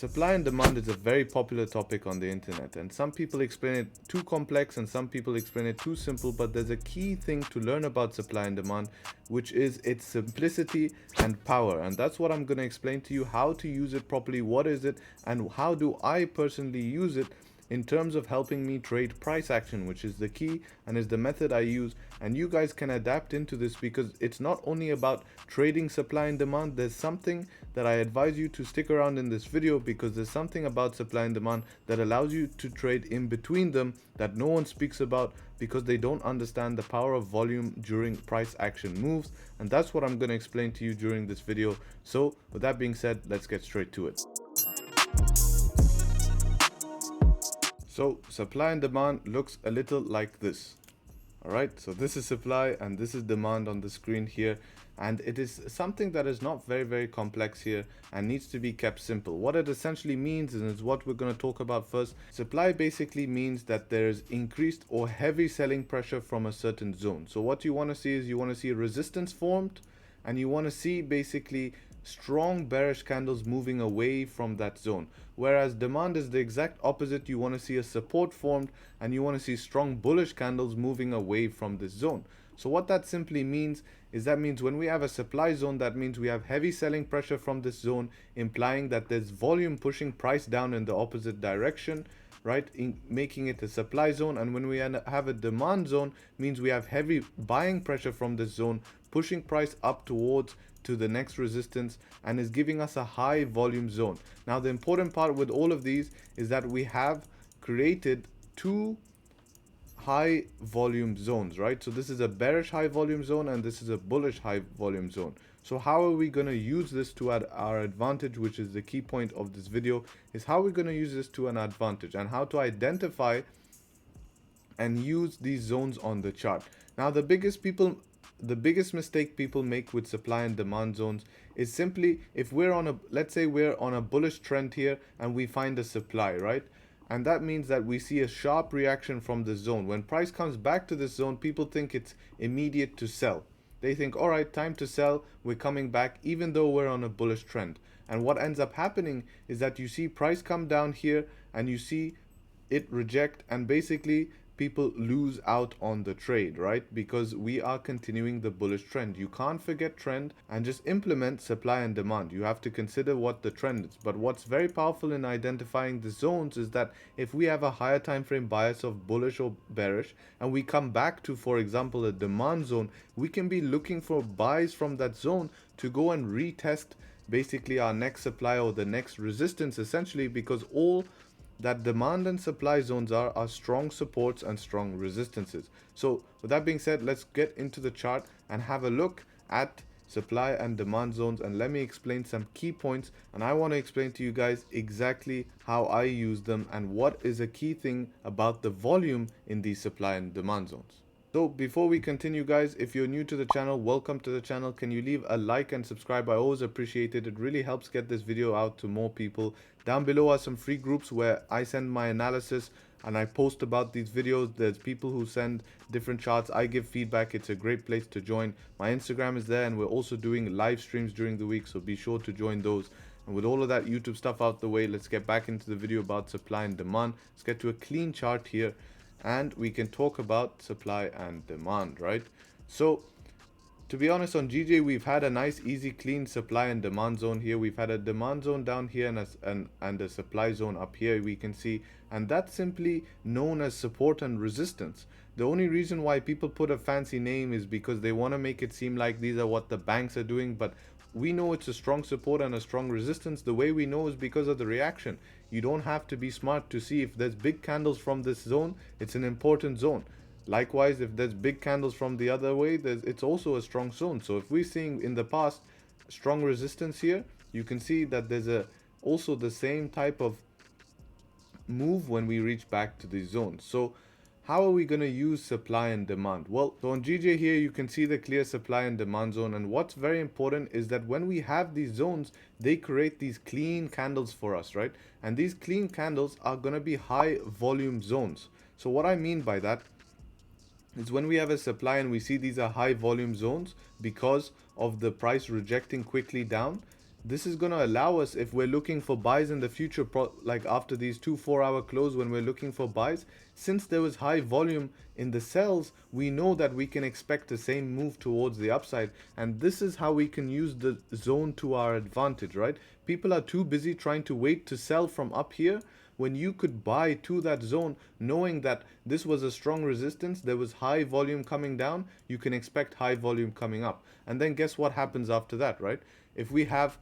Supply and demand is a very popular topic on the internet, and some people explain it too complex and some people explain it too simple, but there's a key thing to learn about supply and demand, which is its simplicity and power. And that's what I'm going to explain to you: how to use it properly, what is it, and how do I personally use it in terms of helping me trade price action, which is the key and is the method I use. And you guys can adapt into this because it's not only about trading supply and demand. There's something that I advise you to stick around in this video, because there's something about supply and demand that allows you to trade in between them that no one speaks about, because they don't understand the power of volume during price action moves. And that's what I'm going to explain to you during this video. So with that being said, let's get straight to it. So supply and demand looks a little like this. Alright, so this is supply and this is demand on the screen here, and it is something that is not very complex here and needs to be kept simple. What it essentially means, and is what we're going to talk about first. Supply basically means that there is increased or heavy selling pressure from a certain zone. So what you want to see is, you want to see resistance formed, and you want to see basically strong bearish candles moving away from that zone. Whereas demand is the exact opposite. You want to see a support formed and you want to see strong bullish candles moving away from this zone. So what that simply means is, that means when we have a supply zone, that means we have heavy selling pressure from this zone, implying that there's volume pushing price down in the opposite direction, right, making it a supply zone. And when we have a demand zone, means we have heavy buying pressure from this zone, pushing price up towards to the next resistance, and is giving us a high volume zone. Now the important part with all of these is that we have created two high volume zones, right? So this is a bearish high volume zone and this is a bullish high volume zone. So how are we going to use this to our advantage, which is the key point of this video, is how we're going to use this to an advantage and how to identify and use these zones on the chart. Now the biggest mistake people make with supply and demand zones is simply, if we're on a, let's say we're on a bullish trend here and we find a supply, right? And that means that we see a sharp reaction from this zone. When price comes back to this zone, people think it's immediate to sell. They think, all right, time to sell, we're coming back, even though we're on a bullish trend. And what ends up happening is that you see price come down here and you see it reject, and basically people lose out on the trade, right? Because we are continuing the bullish trend. You can't forget trend and just implement supply and demand. You have to consider what the trend is. But what's very powerful in identifying the zones is that if we have a higher time frame bias of bullish or bearish, and we come back to, for example, a demand zone, we can be looking for buys from that zone to go and retest basically our next supply or the next resistance, essentially, because all that demand and supply zones are strong supports and strong resistances. So with that being said, let's get into the chart and have a look at supply and demand zones, and let me explain some key points. And I want to explain to you guys exactly how I use them and what is a key thing about the volume in these supply and demand zones. So before we continue, guys, if you're new to the channel, welcome to the channel. Can you leave a like and subscribe? I always appreciate it. It really helps get this video out to more people. Down below are some free groups where I send my analysis and I post about these videos. There's people who send different charts. I give feedback. It's a great place to join. My Instagram is there, and we're also doing live streams during the week, so be sure to join those. And with all of that YouTube stuff out the way, let's get back into the video about supply and demand. Let's get to a clean chart here, and we can talk about supply and demand, right? So to be honest, on GJ we've had a nice easy clean supply and demand zone here. We've had a demand zone down here and a supply zone up here, we can see, and that's simply known as support and resistance. The only reason why people put a fancy name is because they want to make it seem like these are what the banks are doing, but we know it's a strong support and a strong resistance. The way we know is because of the reaction. You don't have to be smart to see if there's big candles from this zone, it's an important zone. Likewise, if there's big candles from the other way, it's also a strong zone. So if we're seeing in the past strong resistance here, you can see that there's also the same type of move when we reach back to these zones. So how are we going to use supply and demand? Well, so on GJ here, you can see the clear supply and demand zone. And what's very important is that when we have these zones, they create these clean candles for us, right? And these clean candles are going to be high volume zones. So what I mean by that is, when we have a supply and we see these are high volume zones because of the price rejecting quickly down, this is going to allow us, if we're looking for buys in the future, like after these 2 4-hour close, when we're looking for buys, since there was high volume in the sells, we know that we can expect the same move towards the upside. And this is how we can use the zone to our advantage, right? People are too busy trying to wait to sell from up here, when you could buy to that zone, knowing that this was a strong resistance, there was high volume coming down, you can expect high volume coming up. And then guess what happens after that, right? If we have,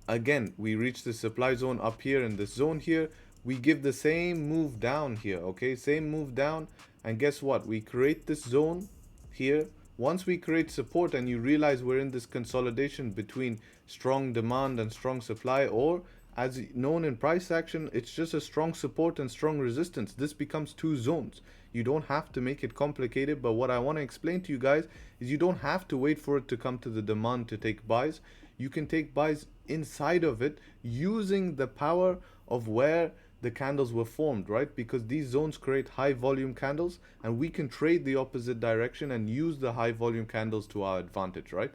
again, we reach the supply zone up here in this zone here, we give the same move down here, okay? Same move down, and guess what? We create this zone here. Once we create support and you realize we're in this consolidation between strong demand and strong supply, or as known in price action, it's just a strong support and strong resistance. This becomes two zones. You don't have to make it complicated, but what I want to explain to you guys is you don't have to wait for it to come to the demand to take buys. You can take buys inside of it using the power of where the candles were formed, right? Because these zones create high volume candles, and we can trade the opposite direction and use the high volume candles to our advantage, right?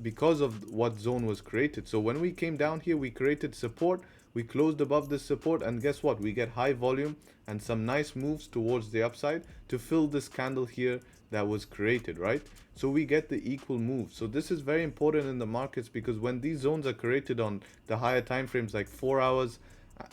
Because of what zone was created. So when we came down here, we created support, we closed above this support, and guess what? We get high volume and some nice moves towards the upside to fill this candle here that was created, right? So we get the equal move. So this is very important in the markets, because when these zones are created on the higher time frames, like 4 hours,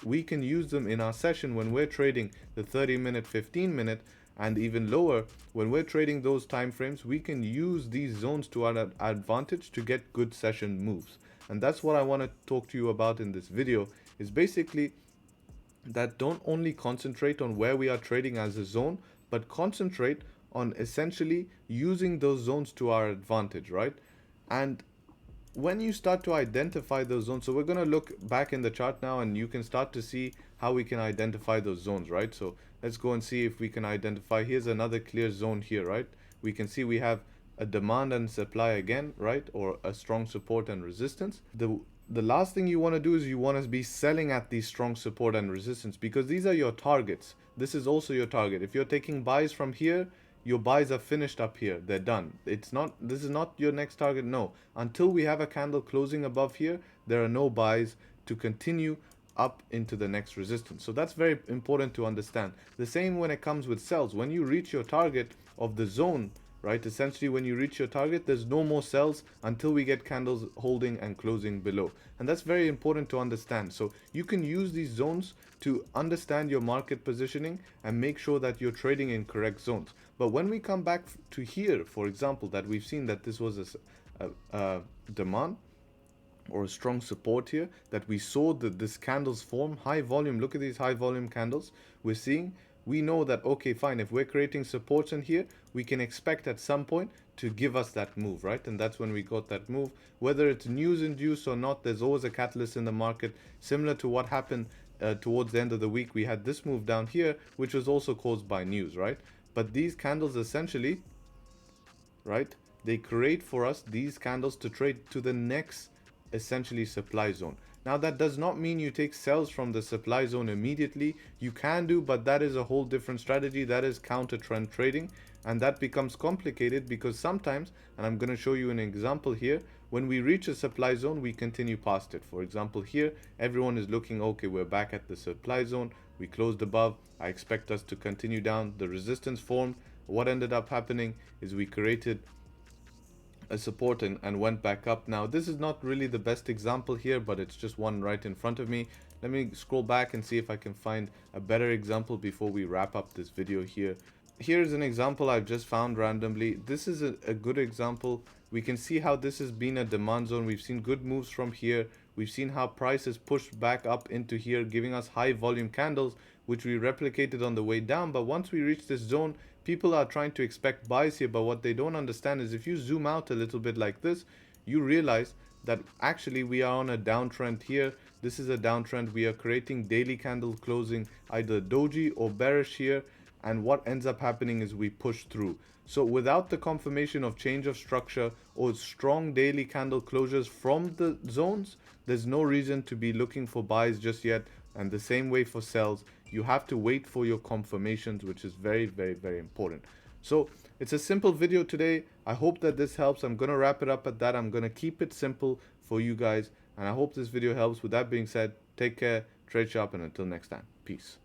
we can use them in our session when we're trading the 30-minute, 15-minute, and even lower. When we're trading those time frames, we can use these zones to our advantage to get good session moves. And that's what I want to talk to you about in this video, is basically that don't only concentrate on where we are trading as a zone, but concentrate on essentially using those zones to our advantage, right? And when you start to identify those zones, so we're going to look back in the chart now, and you can start to see how we can identify those zones, right? So let's go and see if we can identify. Here's another clear zone here, right? We can see we have a demand and supply again, right? Or a strong support and resistance. The last thing you want to do is you want to be selling at these strong support and resistance, because these are your targets. This is also your target. If you're taking buys from here, your buys are finished up here, they're done. It's not, this is not your next target. No, until we have a candle closing above here, there are no buys to continue up into the next resistance. So that's very important to understand. The same when it comes with sells. When you reach your target of the zone, right, essentially when you reach your target, there's no more sells until we get candles holding and closing below. And that's very important to understand. So you can use these zones to understand your market positioning and make sure that you're trading in correct zones. But when we come back to here, for example, that we've seen that this was a demand or a strong support here, that we saw that this candles form high volume. Look at these high volume candles we're seeing. We know that, okay, fine, if we're creating supports in here, we can expect at some point to give us that move, right? And that's when we got that move. Whether it's news induced or not, there's always a catalyst in the market, similar to what happened towards the end of the week. We had this move down here, which was also caused by news, right? But these candles essentially, right, they create for us these candles to trade to the next essentially supply zone. Now that does not mean you take sells from the supply zone immediately. You can do, but that is a whole different strategy. That is counter trend trading, and that becomes complicated because sometimes, and I'm going to show you an example here, when we reach a supply zone, we continue past it. For example, here everyone is looking, okay, we're back at the supply zone, we closed above, I expect us to continue down. The resistance formed. What ended up happening is we created a support and went back up. Now this is not really the best example here, but it's just one right in front of me. Let me scroll back and see if I can find a better example before we wrap up this video here. Here's an example I've just found randomly. This is a good example. We can see how this has been a demand zone. We've seen good moves from here. We've seen how price is pushed back up into here, giving us high volume candles, which we replicated on the way down. But once we reach this zone, people are trying to expect buys here. But what they don't understand is if you zoom out a little bit like this, you realize that actually we are on a downtrend here. This is a downtrend. We are creating daily candle closing, either doji or bearish here. And what ends up happening is we push through. So without the confirmation of change of structure or strong daily candle closures from the zones, there's no reason to be looking for buys just yet. And the same way for sells, you have to wait for your confirmations, which is very, very, very important. So it's a simple video today. I hope that this helps. I'm going to wrap it up at that. I'm going to keep it simple for you guys. And I hope this video helps. With that being said, take care, trade sharp, and until next time, peace.